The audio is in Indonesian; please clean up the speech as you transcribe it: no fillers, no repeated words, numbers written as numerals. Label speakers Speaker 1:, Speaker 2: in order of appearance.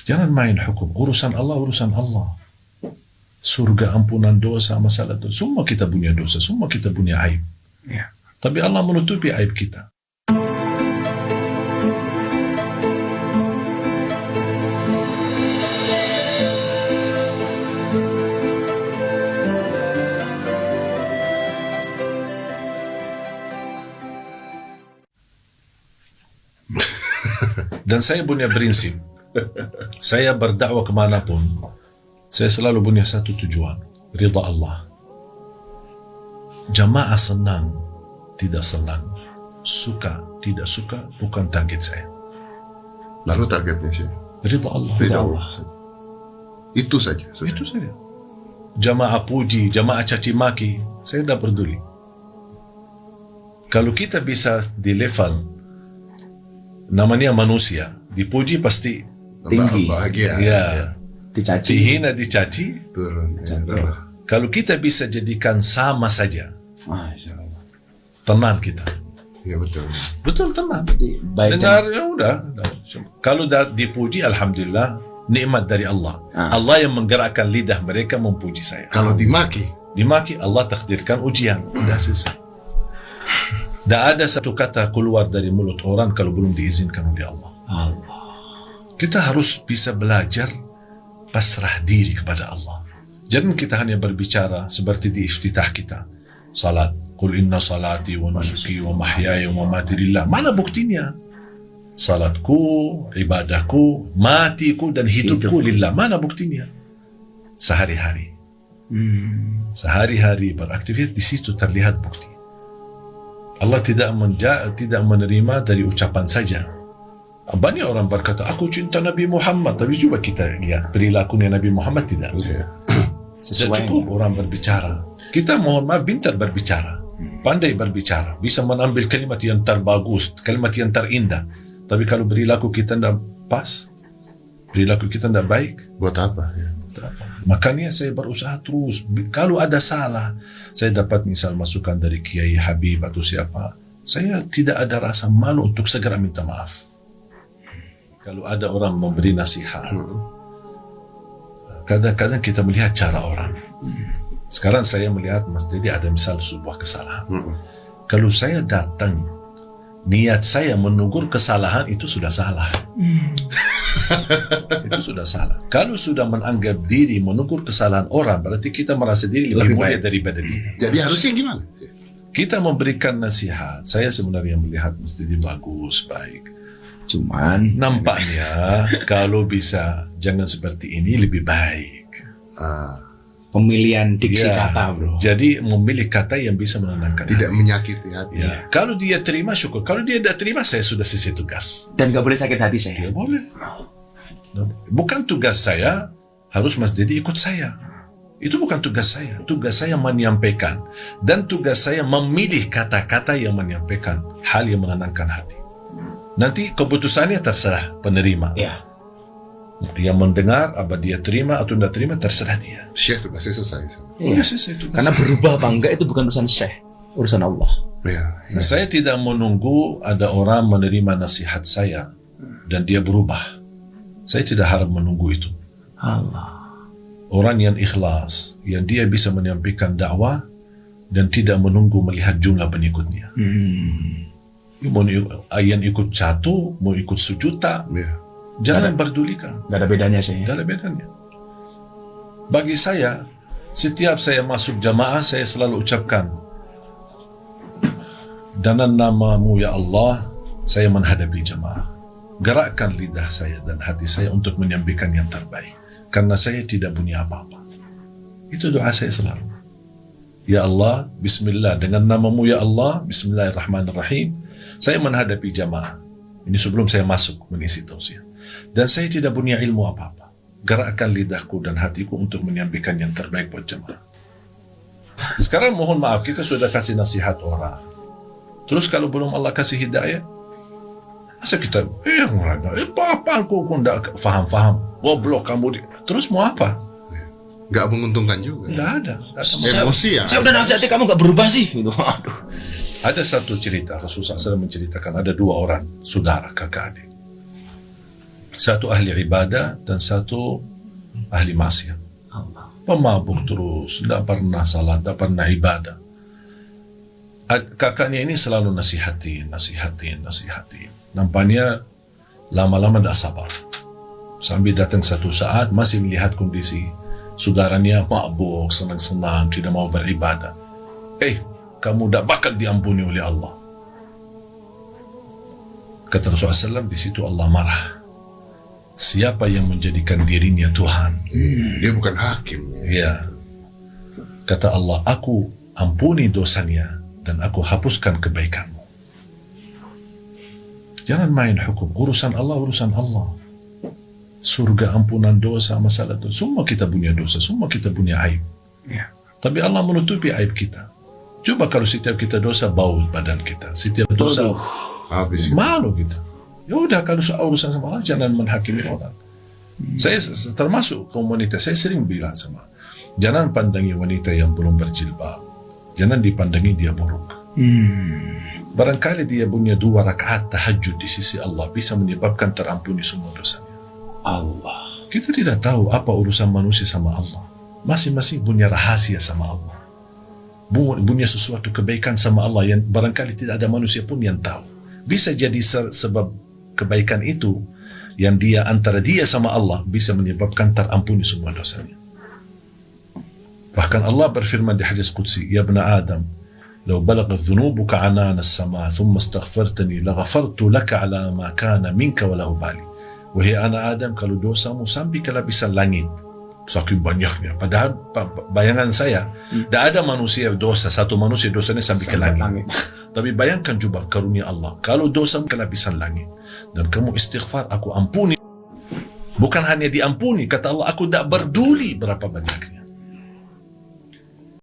Speaker 1: Jangan main hukum. Urusan Allah, urusan Allah. Surga, ampunan dosa, masalah dosa. Semua kita punya dosa, semua kita punya aib.
Speaker 2: Ya.
Speaker 1: Tapi Allah menutupi aib kita. Dan saya punya prinsip. Saya berdakwah kemanapun, saya selalu punya satu tujuan, ridha Allah. Jamaah senang, tidak senang, suka, tidak suka, bukan target saya.
Speaker 3: Lalu targetnya sih?
Speaker 1: Ridha Allah.
Speaker 3: Ridha Allah. Itu saja.
Speaker 1: Itu saja. Jamaah puji, jamaah caci maki, saya tidak peduli. Kalau kita bisa di level namanya manusia, dipuji pasti
Speaker 2: tinggi,
Speaker 3: bahagia.
Speaker 1: Ya.
Speaker 2: Dicaci,
Speaker 1: Dihina, dicaci,
Speaker 3: Turun.
Speaker 2: Jatuh.
Speaker 1: kalau kita bisa jadikan sama saja,
Speaker 2: Masya Allah.
Speaker 1: tenang kita.
Speaker 3: Ya betul.
Speaker 1: Betul, tenang.
Speaker 2: Jadi, baik
Speaker 1: Dengar, ya udah. Kalau dipuji, alhamdulillah, nikmat dari Allah. Allah yang menggerakkan lidah mereka memuji saya.
Speaker 3: Kalau dimaki,
Speaker 1: Dimaki, Allah takdirkan ujian. Udah selesai. Tidak ada satu kata keluar dari mulut orang kalau belum diizinkan oleh Allah. Kita harus bisa belajar pasrah diri kepada Allah. Jangan kita hanya berbicara seperti di iftitah kita. Salat. Qul inna salati wa nusuki wa mahyaya wa mamati lillah. Mana buktinya? Salatku, ibadahku, matiku dan hidupku lillah. Mana buktinya? Sehari-hari. Sehari-hari beraktivitas, di situ terlihat bukti. Allah tidak menerima dari ucapan saja. Banyak orang berkata, aku cinta Nabi Muhammad, tapi coba kita lihat perilakunya Nabi Muhammad tidak. Tidak cukup orang berbicara. Kita mohon maaf pintar berbicara, pandai berbicara, bisa mengambil kalimat yang terbagus, kalimat yang terindah. Tapi kalau perilaku kita tidak pas, perilaku kita tidak baik,
Speaker 3: buat apa?
Speaker 1: makanya saya berusaha terus. Kalau ada salah, saya dapat misal masukan dari Kiai Habib atau siapa, saya tidak ada rasa malu untuk segera minta maaf. Kalau ada orang memberi nasihat, kadang-kadang kita melihat cara orang. Sekarang saya melihat Mas Dedi ada misal sebuah kesalahan. Kalau saya datang, niat saya menegur kesalahan, itu sudah salah. Itu sudah salah. Kalau sudah menganggap diri menegur kesalahan orang, berarti kita merasa diri lebih mulia daripada dia.
Speaker 3: Jadi harusnya gimana?
Speaker 1: Kita memberikan nasihat. Saya sebenarnya melihat Mas Dedi bagus, baik.
Speaker 2: Cuman
Speaker 1: Nampaknya kalau bisa jangan seperti ini lebih baik.
Speaker 2: pemilihan diksi kata, bro.
Speaker 1: Jadi memilih kata yang bisa menenangkan
Speaker 3: Tidak
Speaker 1: hati.
Speaker 3: menyakiti hati.
Speaker 1: Ya. Kalau dia terima, syukur. Kalau dia tidak terima, saya sudah selesai tugas.
Speaker 2: Dan gak boleh sakit hati saya.
Speaker 1: Ya boleh. Bukan tugas saya harus Mas Dedi ikut saya. Itu bukan tugas saya. Tugas saya menyampaikan. Dan tugas saya memilih kata-kata yang menyampaikan hal yang menenangkan hati. Nanti keputusannya terserah penerima.
Speaker 2: Ya.
Speaker 1: Yang mendengar, apa dia terima atau tidak terima, terserah dia.
Speaker 3: Syekh tugasnya selesai.
Speaker 2: Iya. Karena berubah apa enggak itu bukan urusan Syekh, urusan Allah.
Speaker 3: Ya.
Speaker 1: Nah, saya tidak menunggu ada orang menerima nasihat saya dan dia berubah. Saya tidak harap menunggu itu.
Speaker 2: Allah.
Speaker 1: Orang yang ikhlas, yang dia bisa menyampaikan dakwah dan tidak menunggu melihat jumlah pengikutnya. Mau yang ikut satu, mau ikut sejuta, jangan berdulikan.
Speaker 2: Gak ada bedanya sih.
Speaker 1: Gak ada bedanya. Bagi saya, setiap saya masuk jamaah, saya selalu ucapkan, dengan namamu ya Allah, saya menghadapi jamaah. Gerakkan lidah saya dan hati saya untuk menyampaikan yang terbaik. Karena saya tidak punya apa-apa. Itu doa saya selalu. Ya Allah, bismillah, dengan namamu ya Allah, bismillahirrahmanirrahim, saya menghadapi jamaah. Ini sebelum saya masuk mengisi tausiah. Dan saya tidak punya ilmu apa-apa. Gerakkan lidahku dan hatiku untuk menyampaikan yang terbaik buat jamaah. Sekarang mohon maaf, kita sudah kasih nasihat orang. Terus kalau belum Allah kasih hidayah, masa kita, apa aku tidak faham-faham, goblok kamu. Terus mau apa?
Speaker 3: Nggak menguntungkan juga.
Speaker 1: Tidak ada.
Speaker 3: Emosi ya.
Speaker 2: Saya udah nasihati kamu gak berubah sih. Gitu. Aduh.
Speaker 1: Ada satu cerita, Rasulullah SAW menceritakan ada dua orang, saudara, kakak adik. Satu ahli ibadah dan satu ahli maksiat.
Speaker 2: Allah.
Speaker 1: Pemabuk terus, tidak pernah salat, tidak pernah ibadah. Kakaknya ini selalu nasihatin. Nampaknya lama-lama tidak sabar. Sambil datang satu saat masih melihat kondisi saudaranya mabuk, senang-senang, tidak mau beribadah. Kamu tidak bakal diampuni oleh Allah. Kata Rasulullah SAW, di situ Allah marah. Siapa yang menjadikan dirinya Tuhan?
Speaker 3: Dia bukan hakim.
Speaker 1: Ya. Kata Allah, aku ampuni dosanya dan aku hapuskan kebaikanmu. Jangan main hukum. Urusan Allah. Surga, ampunan dosa, masalah dosa. Semua kita punya dosa, semua kita punya aib.
Speaker 2: Ya.
Speaker 1: Tapi Allah menutupi aib kita. Coba kalau setiap kita dosa, bau badan kita. Setiap dosa,
Speaker 3: Habis.
Speaker 1: malu kita. Ya udah, kalau soal urusan sama Allah, jangan menghakimi orang. Saya termasuk kaum wanita, saya sering bilang sama, jangan pandangi wanita yang belum berjilbab. Jangan dipandangi dia buruk. Barangkali dia punya 2 rakaat tahajud di sisi Allah bisa menyebabkan terampuni semua dosanya.
Speaker 2: Allah.
Speaker 1: Kita tidak tahu apa urusan manusia sama Allah. Masing-masing punya rahasia sama Allah. Punya sesuatu kebaikan sama Allah yang barangkali tidak ada manusia pun yang tahu. Bisa jadi sebab kebaikan itu yang dia antara dia sama Allah bisa menyebabkan terampuni semua dosanya. Bahkan Allah berfirman di hadis qudsi, "Ya ibn Adam, law balaghat dhunubuka 'anana as-sama' thumma astaghfartani laghafartu laka 'ala ma kana minka wa la ubali." Wahai anak Adam, kalau dosamu sampai ke lapisan langit, saking banyaknya. Padahal bayangan saya, tidak ada manusia dosa, satu manusia dosanya sampai ke langit. Tapi bayangkan coba karunia Allah. Kalau dosa ke lapisan langit dan kamu istighfar, aku ampuni. Bukan hanya diampuni, kata Allah, aku tidak peduli berapa banyaknya.